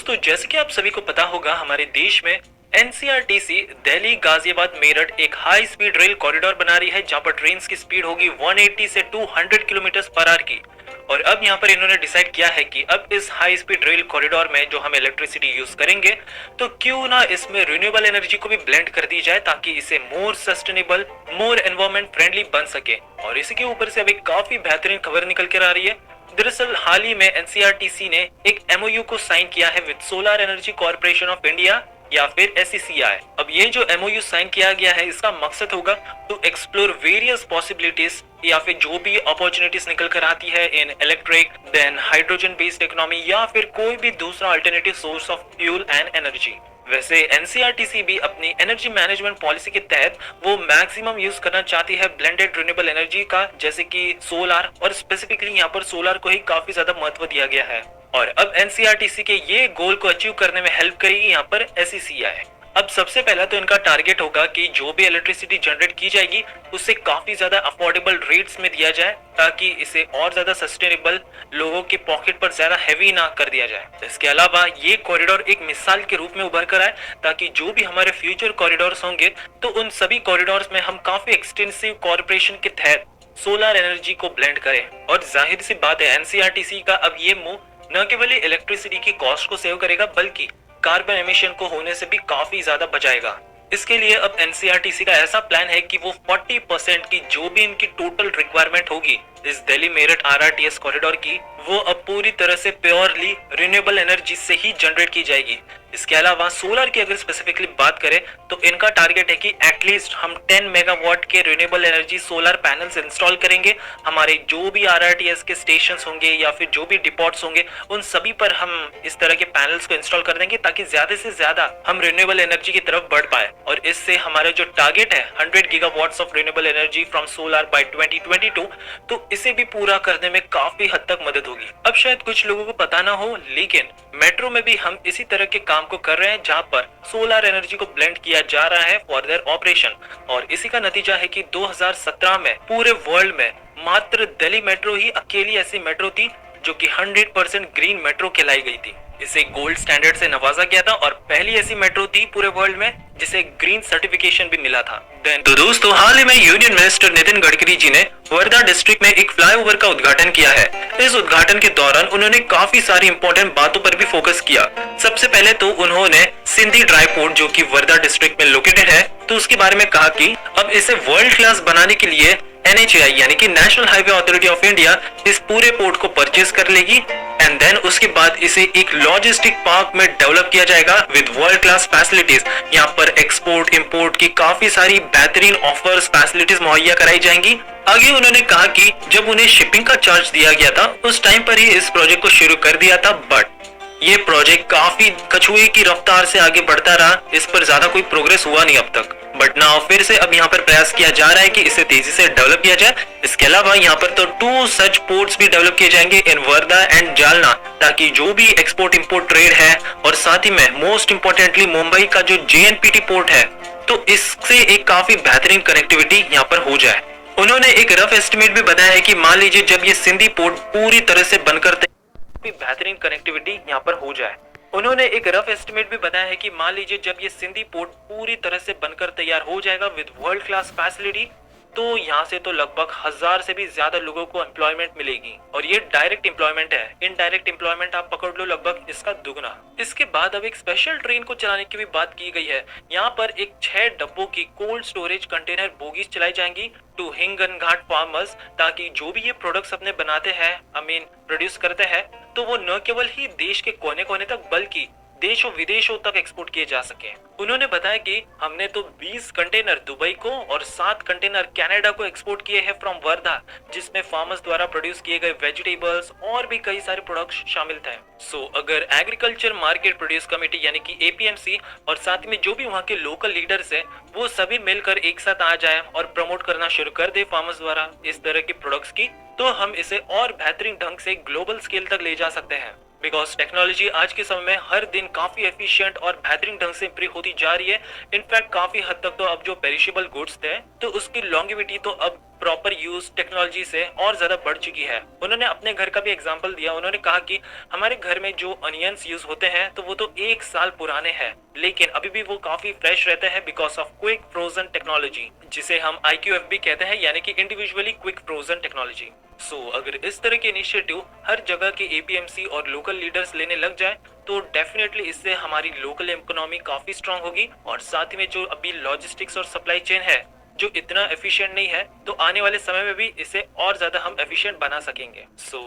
दोस्तों, जैसे कि आप सभी को पता होगा, हमारे देश में एनसीआरटीसी दिल्ली गाजियाबाद मेरठ एक हाई स्पीड रेल कॉरिडोर बना रही है, जहां पर ट्रेन की स्पीड होगी 180 से 200 किलोमीटर पर आवर की। और अब यहां पर इन्होंने डिसाइड किया है कि अब इस हाई स्पीड रेल कॉरिडोर में जो हम इलेक्ट्रिसिटी यूज करेंगे, तो क्यों ना इसमें रिन्यूएबल एनर्जी को भी ब्लेंड कर दी जाए, ताकि इसे मोर सस्टेनेबल, मोर एनवायरमेंट फ्रेंडली बन सके। और इसी के ऊपर से अभी काफी बेहतरीन खबर निकल कर आ रही है। दरअसल हाल ही में एनसीआरटीसी ने एक एमओयू को साइन किया है with solar energy corporation of India या फिर एससीसीआई। अब ये जो एमओयू साइन किया गया है, इसका मकसद होगा टू एक्सप्लोर वेरियस पॉसिबिलिटीज या फिर जो भी अपॉर्चुनिटीज निकल कर आती है in electric, then hydrogen based economy या फिर कोई भी दूसरा alternative source of fuel and energy. वैसे एनसीआरटीसी भी अपनी एनर्जी मैनेजमेंट पॉलिसी के तहत वो मैक्सिमम यूज करना चाहती है ब्लेंडेड रिन्यूएबल एनर्जी का, जैसे कि सोलर, और स्पेसिफिकली यहाँ पर सोलर को ही काफी ज्यादा महत्व दिया गया है। और अब एनसीआरटीसी के ये गोल को अचीव करने में हेल्प करेगी यहाँ पर एससीसीआई। अब सबसे पहला तो इनका टारगेट होगा कि जो भी इलेक्ट्रिसिटी जनरेट की जाएगी उससे काफी ज्यादा अफोर्डेबल रेट्स में दिया जाए, ताकि इसे और ज्यादा सस्टेनेबल, लोगों के पॉकेट पर ज्यादा हैवी ना कर दिया जाए। इसके अलावा ये कॉरिडोर एक मिसाल के रूप में उभर कर आए, ताकि जो भी हमारे फ्यूचर कॉरिडोर्स होंगे, तो उन सभी कॉरिडोर्स में हम काफी एक्सटेंसिव कॉर्पोरेशन के तहत सोलर एनर्जी को ब्लेंड करें। और जाहिर सी बात है, एनसीआरटीसी का अब ये मूव न केवल इलेक्ट्रिसिटी की कॉस्ट को सेव करेगा, बल्कि कार्बन एमिशन को होने से भी काफी ज्यादा बचाएगा। इसके लिए अब एनसीआरटीसी का ऐसा प्लान है कि वो 40% की जो भी इनकी टोटल रिक्वायरमेंट होगी इस दिल्ली मेरठ आरआरटीएस कॉरिडोर की, वो अब पूरी तरह से प्योरली रिन्यूएबल एनर्जी से ही जनरेट की जाएगी। इसके अलावा सोलर की अगर स्पेसिफिकली बात करें, तो इनका टारगेट है कि एटलीस्ट हम 10 मेगावाट के renewable energy solar panels install करेंगे। हमारे जो भी आरआरटीएस के स्टेशंस होंगे या फिर जो भी डिपोट्स होंगे, उन सभी पर हम इस तरह के पैनल्स को इंस्टॉल कर देंगे, ताकि ज्यादा से ज्यादा हम रिन्यूएबल एनर्जी की तरफ बढ़ पाए। और इससे हमारा जो टारगेट है 100 gigawatts of renewable energy from solar by 2022, तो इसे भी पूरा करने में काफी हद तक मदद होगी। अब शायद कुछ लोगों को पता ना हो, लेकिन मेट्रो में भी हम इसी तरह के काम को कर रहे हैं, जहां पर सोलर एनर्जी को ब्लेंड किया जा रहा है फॉर देयर ऑपरेशन। और इसी का नतीजा है कि 2017 में पूरे वर्ल्ड में मात्र दिल्ली मेट्रो ही अकेली ऐसी मेट्रो थी जो कि 100% ग्रीन मेट्रो कहलाई गई थी। इसे गोल्ड स्टैंडर्ड से नवाजा गया था और पहली ऐसी मेट्रो थी पूरे वर्ल्ड में जिसे ग्रीन सर्टिफिकेशन भी मिला था। तो दोस्तों, हाल ही में यूनियन मिनिस्टर नितिन गडकरी जी ने वर्धा डिस्ट्रिक्ट में एक फ्लाईओवर का उद्घाटन किया है। इस उद्घाटन के दौरान उन्होंने काफी सारी इंपॉर्टेंट बातों पर भी फोकस किया। सबसे पहले तो उन्होंने सिंधी ड्राई पोर्ट, जो कि वर्धा डिस्ट्रिक्ट में लोकेटेड है, तो उसके बारे में कहा कि अब इसे वर्ल्ड क्लास बनाने के लिए NHAI यानी कि national highway authority of India इस पूरे पोर्ट को परचेज कर लेगी, एंड देन उसके बाद इसे एक लॉजिस्टिक पार्क में डेवलप किया जाएगा विद वर्ल्ड क्लास फैसिलिटीज। यहाँ पर एक्सपोर्ट इंपोर्ट की काफी सारी बेहतरीन ऑफर्स, फैसिलिटीज मुहैया कराई जाएंगी। आगे उन्होंने कहा कि जब उन्हें शिपिंग का चार्ज दिया गया था, उस टाइम पर ही इस प्रोजेक्ट को शुरू कर दिया था, बट ये प्रोजेक्ट काफी कछुए की रफ्तार से आगे बढ़ता रहा, इस पर ज्यादा कोई प्रोग्रेस हुआ नहीं अब तक। बट नाउ फिर से अब यहाँ पर प्रयास किया जा रहा है कि इसे तेजी से डेवलप किया जाए। इसके अलावा यहाँ पर तो 2 सच पोर्ट्स भी डेवलप किए जाएंगे इन वर्धा एंड जालना, ताकि जो भी एक्सपोर्ट इंपोर्ट ट्रेड है, और साथ ही में मोस्ट इंपोर्टेंटली मुंबई का जो JNPT पोर्ट है, तो इससे एक काफी बेहतरीन कनेक्टिविटी यहाँ पर हो जाए। उन्होंने एक रफ एस्टिमेट भी बताया है कि मान लीजिए जब ये सिंधी पोर्ट पूरी तरह से बनकर बेहतरीन कनेक्टिविटी यहाँ पर हो जाए। उन्होंने एक रफ एस्टिमेट भी बताया है कि मान लीजिए जब ये सिंधी पोर्ट पूरी तरह से बनकर तैयार हो जाएगा विद वर्ल्ड क्लास फैसिलिटी, तो यहाँ से तो लगभग 1000 से भी ज्यादा लोगों को एम्प्लॉयमेंट मिलेगी। और ये डायरेक्ट एम्प्लॉयमेंट है, इनडायरेक्ट एम्प्लॉयमेंट आप पकड़ लो लगभग इसका दुगना। इसके बाद अब एक स्पेशल ट्रेन को चलाने की भी बात की गई है। यहाँ पर एक 6 डब्बों की कोल्ड स्टोरेज कंटेनर बोगीज चलाई जाएंगी टू हिंगन घाट फार्मर्स, ताकि जो भी ये प्रोडक्ट्स अपने बनाते हैं, प्रोड्यूस करते हैं, तो वो न केवल ही देश के कोने कोने तक, बल्कि देशों विदेशों तक एक्सपोर्ट किए जा सके। उन्होंने बताया कि हमने तो 20 कंटेनर दुबई को और 7 कंटेनर कनाडा को एक्सपोर्ट किए हैं फ्रॉम वर्धा, जिसमें फार्मर्स द्वारा प्रोड्यूस किए गए वेजिटेबल्स और भी कई सारे प्रोडक्ट्स शामिल थे। सो अगर एग्रीकल्चर मार्केट प्रोड्यूस कमेटी यानी कि APMC और साथ में जो भी वहाँ के लोकल लीडर्स हैं, वो सभी मिलकर एक साथ आ जाए और प्रमोट करना शुरू कर दे फार्मर्स द्वारा इस तरह के प्रोडक्ट्स की, तो हम इसे और बेहतरीन ढंग से ग्लोबल स्केल तक ले जा सकते हैं। बिकॉज टेक्नोलॉजी आज के समय में हर दिन काफी एफिशिएंट और बेहतरीन ढंग से इंप्रूव होती जा रही है। इनफैक्ट काफी हद तक तो अब जो पेरिशेबल गुड्स थे, तो उसकी लॉन्गेविटी तो अब प्रॉपर यूज टेक्नोलॉजी से और ज्यादा बढ़ चुकी है। उन्होंने अपने घर का भी एग्जांपल दिया। उन्होंने कहा कि हमारे घर में जो अनियंस यूज होते हैं तो वो तो 1 साल पुराने हैं, लेकिन अभी भी वो काफी फ्रेश रहते हैं because of quick frozen technology, जिसे हम IQFB कहते हैं, यानी कि इंडिविजुअली क्विक फ्रोजन टेक्नोलॉजी। अगर इस तरह के इनिशिएटिव हर जगह के APMC और लोकल लीडर्स लेने लग जाए तो डेफिनेटली इससे हमारी लोकल इकोनॉमी काफी स्ट्रांग होगी, और साथ ही में जो अभी लॉजिस्टिक्स और सप्लाई चेन है जो इतना एफिशिएंट नहीं है, तो आने वाले समय में भी इसे और ज्यादा हम एफिशिएंट बना सकेंगे।